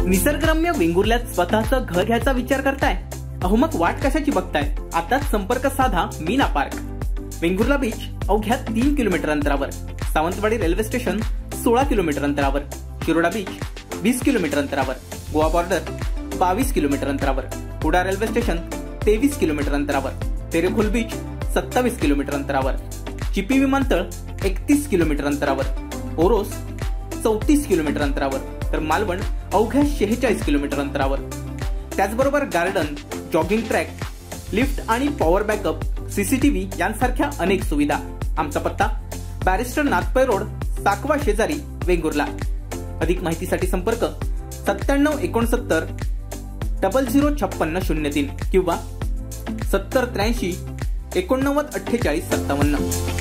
निसर्गरम्य वेंगुर्ल्यात स्वतःचं घर घ्यायचा विचार करताय? अहो मग वाट कशाची बघताय? आताच संपर्क साधा मीना पार्क. वेंगुर्ला बीच अवघ्या 3 किलोमीटर अंतरावर, सावंतवाडी रेल्वे स्टेशन 16 किलोमीटर अंतरावर, शिरोडा बीच 20 किलोमीटर अंतरावर, गोवा बॉर्डर 22 किलोमीटर अंतरावर, कुडा रेल्वे स्टेशन 23 किलोमीटर अंतरावर, तेरेखोल बीच 27 किलोमीटर अंतरावर, चिपी विमानतळ 31 किलोमीटर अंतरावर, ओरोस 34 किलोमीटर अंतरावर, तर मालवण अवघ्या 46 किलोमीटर अंतरावर. त्याचबरोबर गार्डन, जॉगिंग ट्रॅक, लिफ्ट आणि पॉवर बॅकअप, सीसीटीव्ही यांसारख्या अनेक सुविधा. आमचा पत्ता बॅरिस्टर नाथपै रोड, साकवा शेजारी, वेंगुर्ला. अधिक माहितीसाठी संपर्क 9769 005603 किंवा 7083 89 48 57.